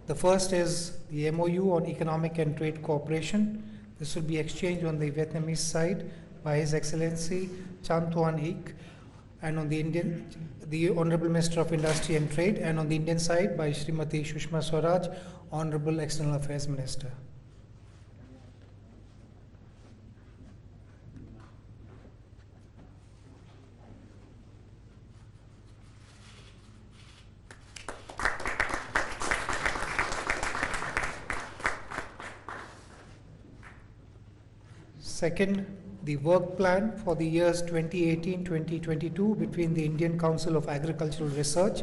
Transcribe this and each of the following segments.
The first is the MOU on economic and trade cooperation. This will be exchanged on the Vietnamese side by His Excellency Tran Dai Quang, and on the Honorable Minister of Industry and Trade, and on the Indian side by Srimati Sushma Swaraj, Honorable External Affairs Minister. Second, the work plan for the years 2018-2022 between the Indian Council of Agricultural Research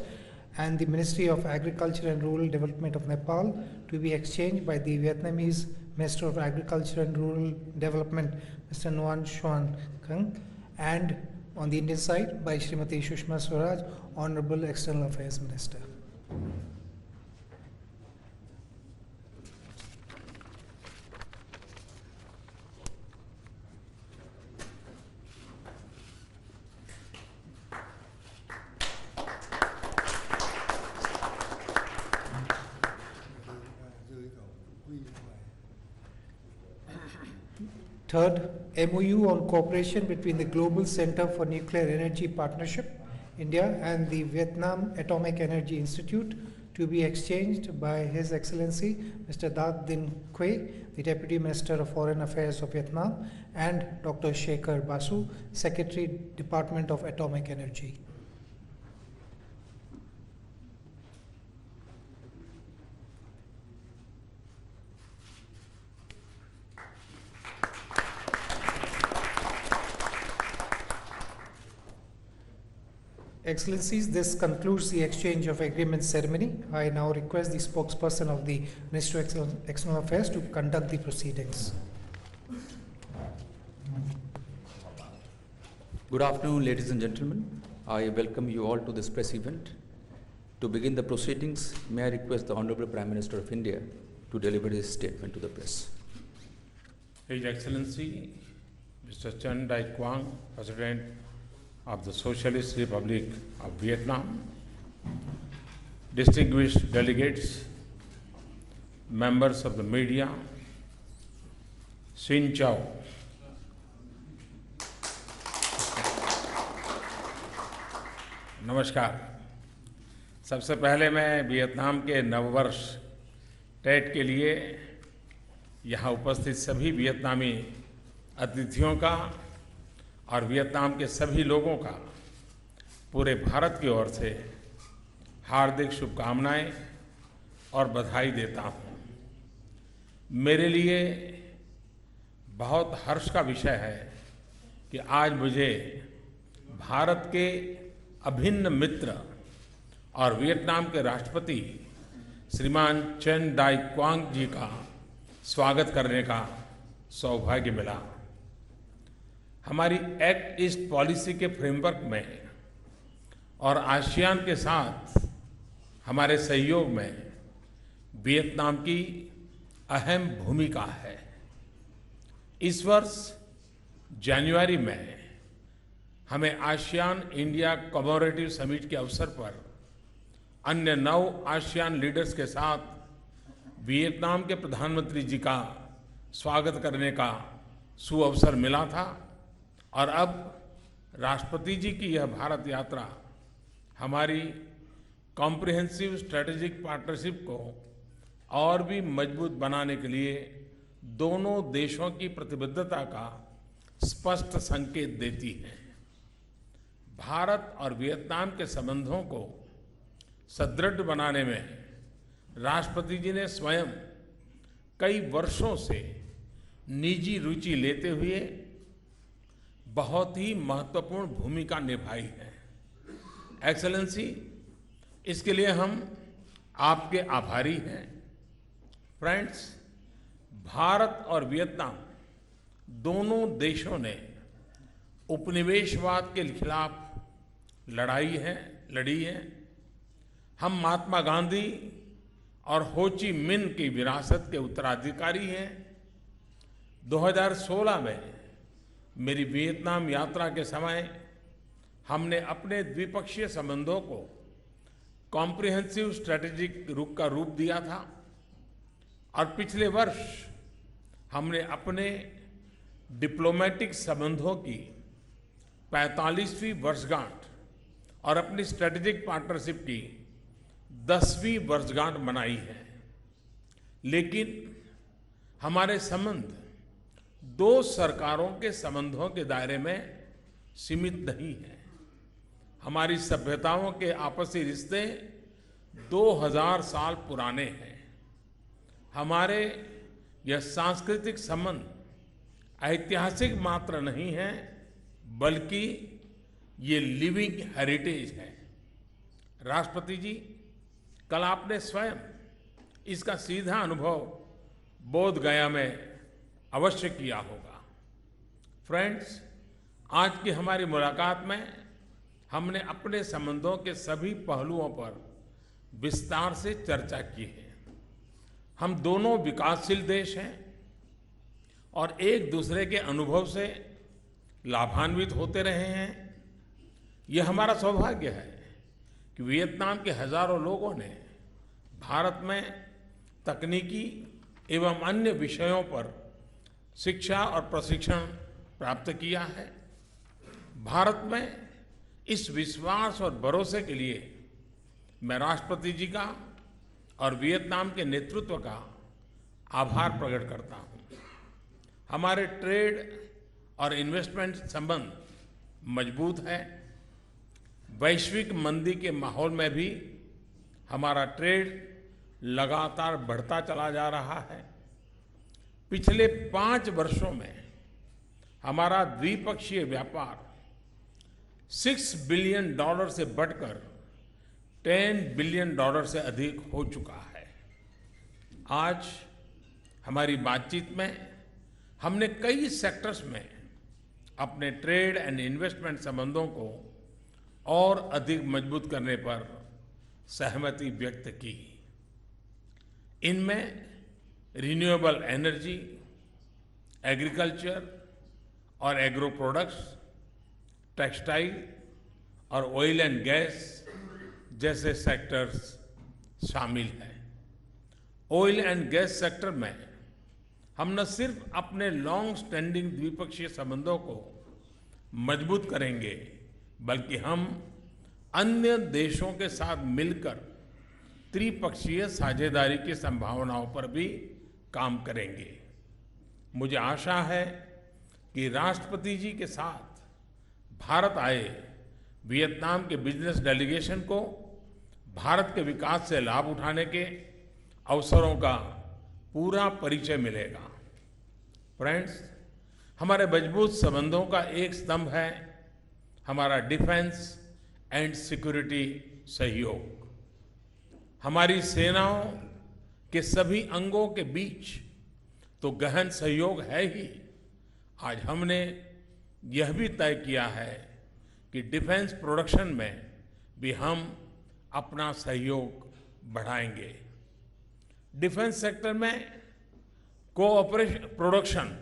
and the Ministry of Agriculture and Rural Development of Nepal, to be exchanged by the Vietnamese Minister of Agriculture and Rural Development, Mr. Nguyen Xuan Khang, and on the Indian side by Srimati Sushma Swaraj, Honorable External Affairs Minister. Third, MOU on cooperation between the Global Center for Nuclear Energy Partnership, India, and the Vietnam Atomic Energy Institute, to be exchanged by His Excellency Mr. Dat Dinh Quay, the Deputy Minister of Foreign Affairs of Vietnam, and Dr. Shekhar Basu, Secretary, Department of Atomic Energy. Excellencies, this concludes the exchange of agreement ceremony. I now request the spokesperson of the Ministry of External Affairs to conduct the proceedings. Good afternoon, ladies and gentlemen. I welcome you all to this press event. To begin the proceedings, may I request the Honorable Prime Minister of India to deliver his statement to the press. His Excellency Mr. Tran Dai Quang, President of the Socialist Republic of Vietnam, distinguished delegates, members of the media, Xin Chào. नमस्कार। सबसे पहले मैं Vietnam के नववर्ष TET के लिए यहाँ उपस्थित सभी वियतनामी अतिथियों का और वियतनाम के सभी लोगों का पूरे भारत की ओर से हार्दिक शुभकामनाएं और बधाई देता हूं। मेरे लिए बहुत हर्ष का विषय है कि आज मुझे भारत के अभिन्न मित्र और वियतनाम के राष्ट्रपति श्रीमान ट्रैन डाई क्वांग जी का स्वागत करने का सौभाग्य मिला। हमारी एक्ट ईस्ट पॉलिसी के फ्रेमवर्क में और आसियान के साथ हमारे सहयोग में वियतनाम की अहम भूमिका है। इस वर्ष जनवरी में हमें आसियान इंडिया कोमोरेटिव समिट के अवसर पर अन्य 9 आसियान लीडर्स के साथ वियतनाम के प्रधानमंत्री जी का स्वागत करने का सुअवसर मिला था और अब राष्ट्रपति जी की यह भारत यात्रा हमारी कॉम्प्रिहेंसिव स्ट्रेटेजिक पार्टनरशिप को और भी मजबूत बनाने के लिए दोनों देशों की प्रतिबद्धता का स्पष्ट संकेत देती है। भारत और वियतनाम के संबंधों को सुदृढ़ बनाने में राष्ट्रपति जी ने स्वयं कई वर्षों से निजी रुचि लेते हुए बहुत ही महत्वपूर्ण भूमिका निभाई है। एक्सेलेंसी, इसके लिए हम आपके आभारी हैं। फ्रेंड्स, भारत और वियतनाम दोनों देशों ने उपनिवेशवाद के खिलाफ लड़ी है। हम महात्मा गांधी और हो ची मिन्ह की विरासत के उत्तराधिकारी हैं। 2016 में मेरी वियतनाम यात्रा के समय हमने अपने द्विपक्षीय संबंधों को कॉम्प्रिहेंसिव स्ट्रेटेजिक रुख का रूप दिया था और पिछले वर्ष हमने अपने डिप्लोमेटिक संबंधों की 45वीं वर्षगांठ और अपनी स्ट्रेटेजिक पार्टनरशिप की 10वीं वर्षगांठ मनाई है। लेकिन हमारे संबंध दो सरकारों के संबंधों के दायरे में सीमित नहीं है। हमारी सभ्यताओं के आपसी रिश्ते 2000 साल पुराने हैं। हमारे यह सांस्कृतिक संबंध ऐतिहासिक मात्र नहीं है, बल्कि ये लिविंग हेरिटेज है। राष्ट्रपति जी, कल आपने स्वयं इसका सीधा अनुभव बोध गया में अवश्य किया होगा। फ्रेंड्स, आज की हमारी मुलाकात में हमने अपने संबंधों के सभी पहलुओं पर विस्तार से चर्चा की है। हम दोनों विकासशील देश हैं और एक दूसरे के अनुभव से लाभान्वित होते रहे हैं। यह हमारा सौभाग्य है कि वियतनाम के हजारों लोगों ने भारत में तकनीकी एवं अन्य विषयों पर शिक्षा और प्रशिक्षण प्राप्त किया है। भारत में इस विश्वास और भरोसे के लिए मैं राष्ट्रपति जी का और वियतनाम के नेतृत्व का आभार प्रकट करता हूं। हमारे ट्रेड और इन्वेस्टमेंट संबंध मजबूत है। वैश्विक मंदी के माहौल में भी हमारा ट्रेड लगातार बढ़ता चला जा रहा है। पिछले 5 वर्षों में हमारा द्विपक्षीय व्यापार $6 बिलियन से बढ़कर $10 बिलियन से अधिक हो चुका है। आज हमारी बातचीत में हमने कई सेक्टर्स में अपने ट्रेड एंड इन्वेस्टमेंट संबंधों को और अधिक मजबूत करने पर सहमति व्यक्त की। इनमें रिन्यूएबल एनर्जी, एग्रीकल्चर और एग्रो प्रोडक्ट्स, टेक्सटाइल और ऑयल एंड गैस जैसे सेक्टर्स शामिल हैं। ऑयल एंड गैस सेक्टर में हम न सिर्फ अपने लॉन्ग स्टैंडिंग द्विपक्षीय संबंधों को मजबूत करेंगे, बल्कि हम अन्य देशों के साथ मिलकर त्रिपक्षीय साझेदारी की संभावनाओं पर भी काम करेंगे। मुझे आशा है कि राष्ट्रपति जी के साथ भारत आए वियतनाम के बिजनेस डेलीगेशन को भारत के विकास से लाभ उठाने के अवसरों का पूरा परिचय मिलेगा। फ्रेंड्स, हमारे मजबूत संबंधों का एक स्तंभ है हमारा डिफेंस एंड सिक्योरिटी सहयोग। हमारी सेनाओं के सभी अंगों के बीच तो गहन सहयोग है ही। आज हमने यह भी तय किया है कि डिफेंस प्रोडक्शन में भी हम अपना सहयोग बढ़ाएंगे। डिफेंस सेक्टर में कोऑपरेशन, प्रोडक्शन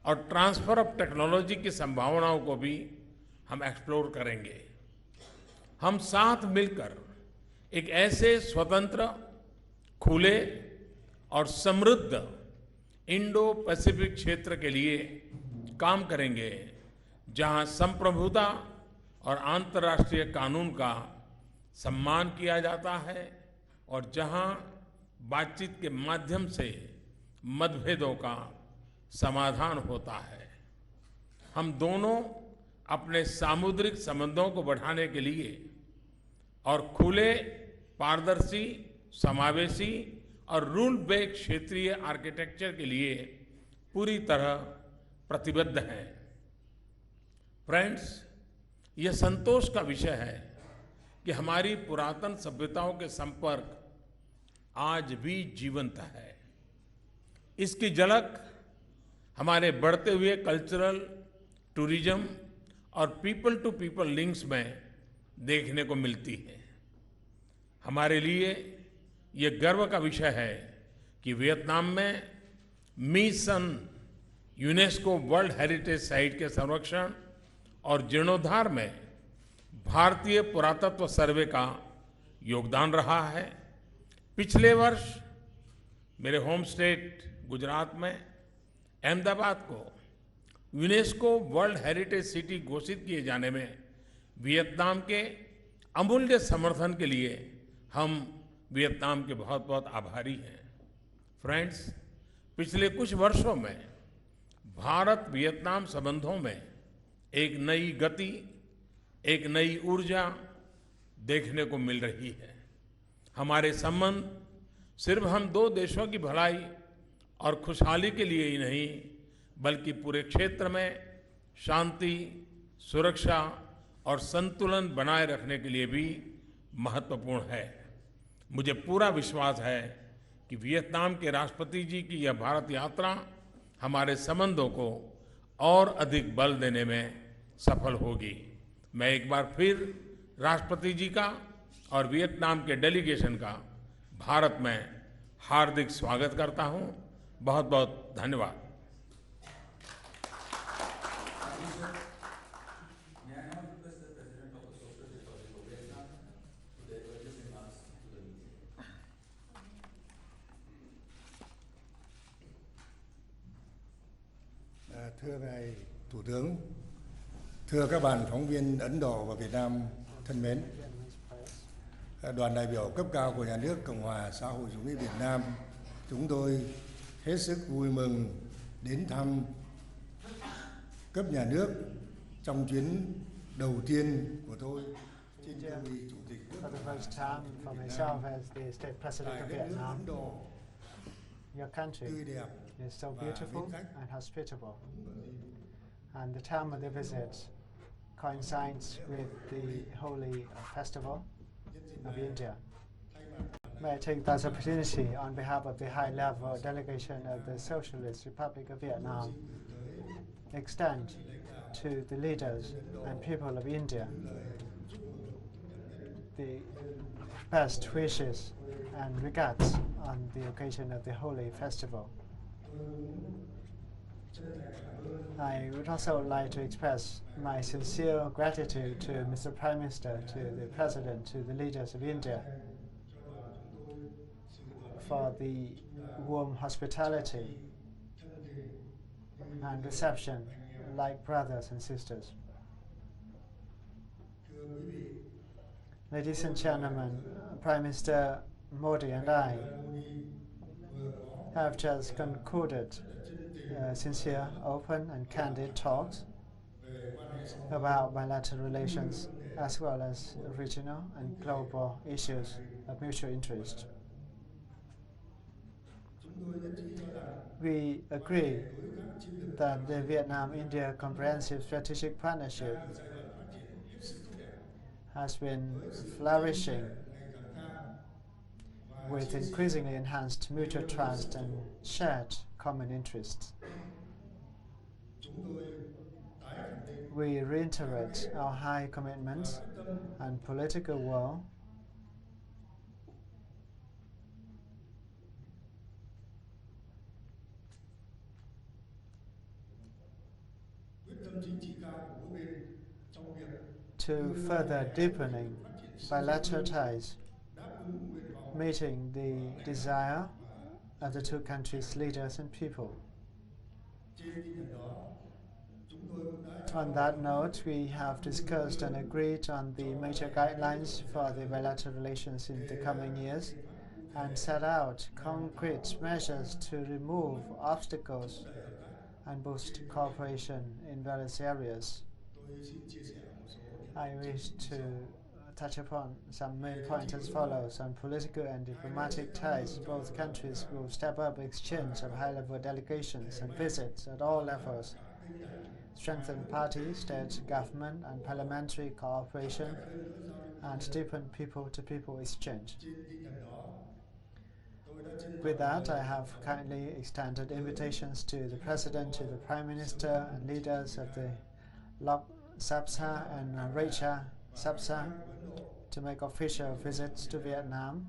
और ट्रांसफर ऑफ टेक्नोलॉजी की संभावनाओं को भी हम एक्सप्लोर करेंगे। हम साथ मिलकर एक ऐसे स्वतंत्र, खुले और समृद्ध इंडो पैसिफिक क्षेत्र के लिए काम करेंगे, जहां संप्रभुता और अंतर्राष्ट्रीय कानून का सम्मान किया जाता है और जहां बातचीत के माध्यम से मतभेदों का समाधान होता है। हम दोनों अपने सामुद्रिक संबंधों को बढ़ाने के लिए और खुले, पारदर्शी, समावेशी और रूल बेस्ड क्षेत्रीय आर्किटेक्चर के लिए पूरी तरह प्रतिबद्ध हैं। फ्रेंड्स, यह संतोष का विषय है कि हमारी पुरातन सभ्यताओं के संपर्क आज भी जीवंत है। इसकी झलक हमारे बढ़ते हुए कल्चरल, टूरिज्म और पीपल टू पीपल लिंक्स में देखने को मिलती है। हमारे लिए यह गर्व का विषय है कि वियतनाम में mission UNESCO world heritage site के संरक्षण और जीर्णोद्धार में भारतीय पुरातत्व सर्वे का योगदान रहा है। पिछले वर्ष मेरे होम स्टेट गुजरात में अहमदाबाद को यूनेस्को वर्ल्ड हेरिटेज सिटी घोषित किए जाने में वियतनाम के अमूल्य समर्थन के लिए हम वियतनाम के बहुत बहुत आभारी हैं। फ्रेंड्स, पिछले कुछ वर्षों में भारत वियतनाम संबंधों में एक नई गति, एक नई ऊर्जा देखने को मिल रही है। हमारे संबंध सिर्फ हम दो देशों की भलाई और खुशहाली के लिए ही नहीं, बल्कि पूरे क्षेत्र में शांति, सुरक्षा और संतुलन बनाए रखने के लिए भी महत्वपूर्ण है। मुझे पूरा विश्वास है कि वियतनाम के राष्ट्रपति जी की यह भारत यात्रा हमारे संबंधों को और अधिक बल देने में सफल होगी। मैं एक बार फिर राष्ट्रपति जी का और वियतनाम के डेलीगेशन का भारत में हार्दिक स्वागत करता हूं। बहुत बहुत धन्यवाद। Thưa ngài Thủ tướng, thưa các bạn phóng viên Ấn Độ và Việt Nam thân mến, đoàn đại biểu cấp cao của Nhà nước Cộng hòa xã hội chủ nghĩa Việt Nam, chúng tôi hết sức vui mừng đến thăm cấp nhà nước trong chuyến đầu tiên của tôi trên cương vị Chủ tịch nước. For the first time for myself as the state president of Vietnam, your country is so beautiful and hospitable, and the time of the visit coincides with the holy festival of India. May I take this opportunity on behalf of the high-level delegation of the Socialist Republic of Vietnam extend to the leaders and people of India the best wishes and regards on the occasion of the holy festival. I would also like to express my sincere gratitude to Mr. Prime Minister, to the President, to the leaders of India for the warm hospitality and reception like brothers and sisters. Ladies and gentlemen, Prime Minister Modi and I have just concluded sincere, open and candid talks about bilateral relations as well as regional and global issues of mutual interest. We agree that the Vietnam-India Comprehensive Strategic Partnership has been flourishing with increasingly enhanced mutual trust and shared common interests. We reiterate our high commitments and political will to further deepening bilateral ties, meeting the desire of the two countries' leaders and people. On that note, we have discussed and agreed on the major guidelines for the bilateral relations in the coming years and set out concrete measures to remove obstacles and boost cooperation in various areas. I wish to touch upon some main points as follows. On political and diplomatic ties, both countries will step up exchange of high-level delegations and visits at all levels, strengthen party, state, government and parliamentary cooperation, and deepen people-to-people exchange. With that, I have kindly extended invitations to the President, to the Prime Minister and leaders of the Lok Sabha and Racha Sabha to make official visits to Vietnam,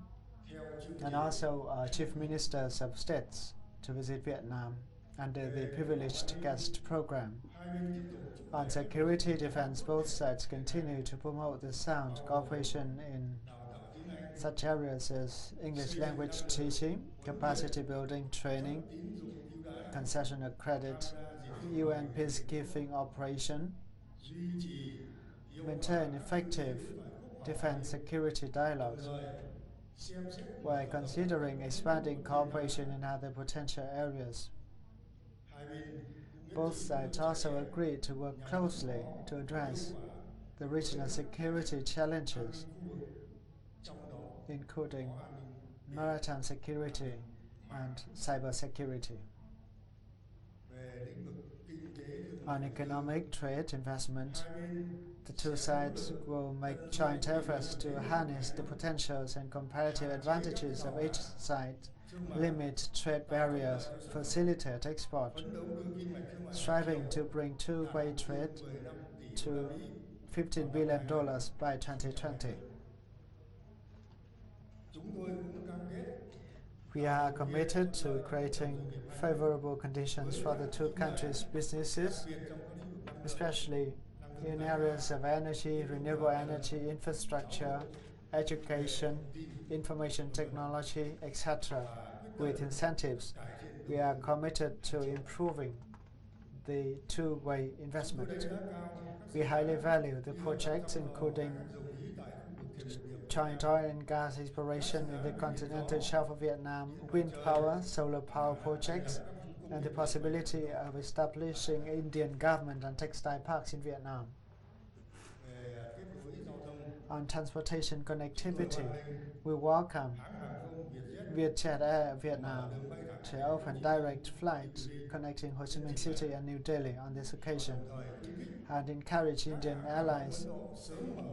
and also chief ministers of states to visit Vietnam under the privileged guest program. On security defense, both sides continue to promote the sound cooperation in Such areas as English language teaching, capacity building, training, concessional credit, UN peacekeeping operation, maintain effective defense security dialogues, while considering expanding cooperation in other potential areas. Both sides also agreed to work closely to address the regional security challenges, including maritime security and cybersecurity. On economic, trade, investment, the two sides will make joint efforts to harness the potentials and comparative advantages of each side, limit trade barriers, facilitate export, striving to bring two-way trade to $15 billion by 2020. We are committed to creating favorable conditions for the two countries' businesses, especially in areas of energy, renewable energy, infrastructure, education, information technology, etc. With incentives, we are committed to improving the two-way investment. We highly value the projects, including joint oil and gas exploration in the continental shelf of Vietnam, wind power, solar power projects, and the possibility of establishing Indian government and textile parks in Vietnam. On transportation connectivity, we welcome Vietjet Air Vietnam to open direct flights connecting Ho Chi Minh City and New Delhi on this occasion, and encourage Indian airlines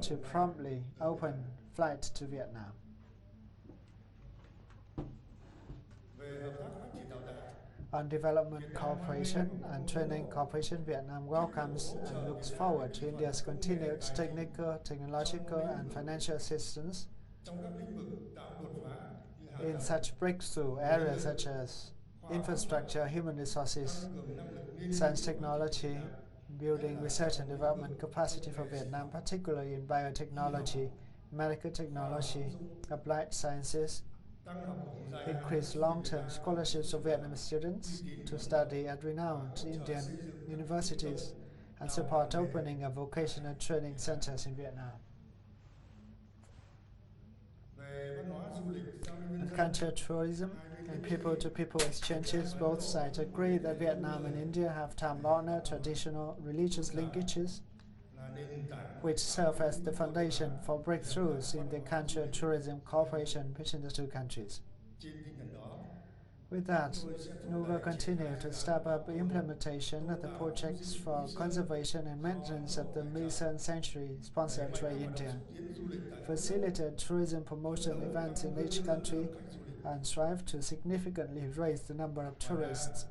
to promptly open flights to Vietnam. On development cooperation and training cooperation, Vietnam welcomes and looks forward to India's continued technical, technological, and financial assistance in such breakthrough areas such as infrastructure, human resources, science technology, building research and development capacity for Vietnam, particularly in biotechnology, medical technology, applied sciences, increase long-term scholarships of Vietnamese students to study at renowned Indian universities, and support opening of vocational training centers in Vietnam. On cultural tourism and people-to-people exchanges, both sides agree that Vietnam and India have time-honored traditional religious linkages, which serve as the foundation for breakthroughs in the cultural tourism cooperation between the two countries. With that, we will continue to step up implementation of the projects for conservation and maintenance of the Mission Sanctuary sponsored by India, facilitate tourism promotion events in each country, and strive to significantly raise the number of tourists.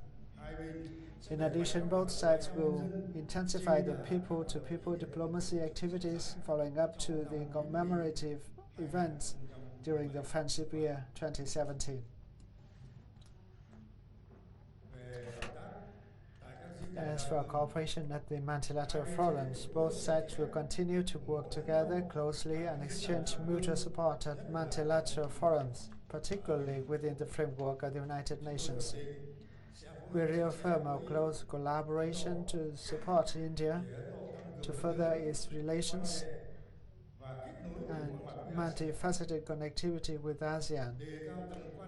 In addition, both sides will intensify the people-to-people diplomacy activities following up to the commemorative events during the Friendship Year 2017. As for cooperation at the multilateral forums, both sides will continue to work together closely and exchange mutual support at multilateral forums, particularly within the framework of the United Nations. We reaffirm our close collaboration to support India to further its relations and multifaceted connectivity with ASEAN,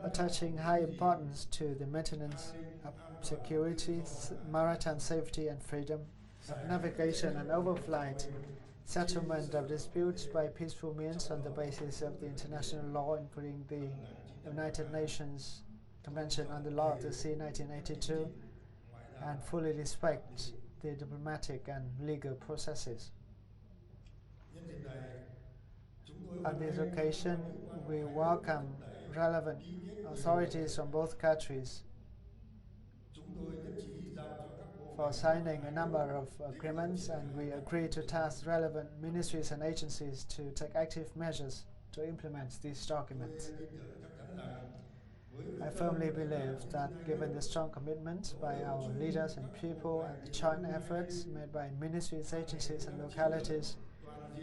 attaching high importance to the maintenance of security, maritime safety and freedom of navigation and overflight, settlement of disputes by peaceful means on the basis of the international law, including the United Nations Convention on the Law of the Sea 1982, and fully respect the diplomatic and legal processes. On this occasion, we welcome relevant authorities from both countries for signing a number of agreements, and we agree to task relevant ministries and agencies to take active measures to implement these documents. I firmly believe that given the strong commitment by our leaders and people and the joint efforts made by ministries, agencies and localities,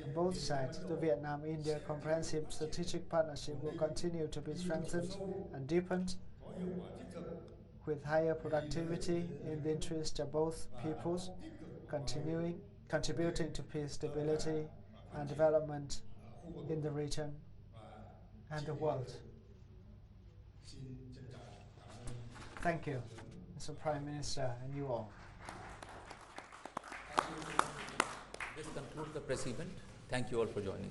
On both sides, the Vietnam-India Comprehensive Strategic Partnership will continue to be strengthened and deepened with higher productivity in the interest of both peoples, contributing to peace, stability, and development in the region and the world. Thank you, Mr. Prime Minister, and you all. This concludes the press event. Thank you all for joining.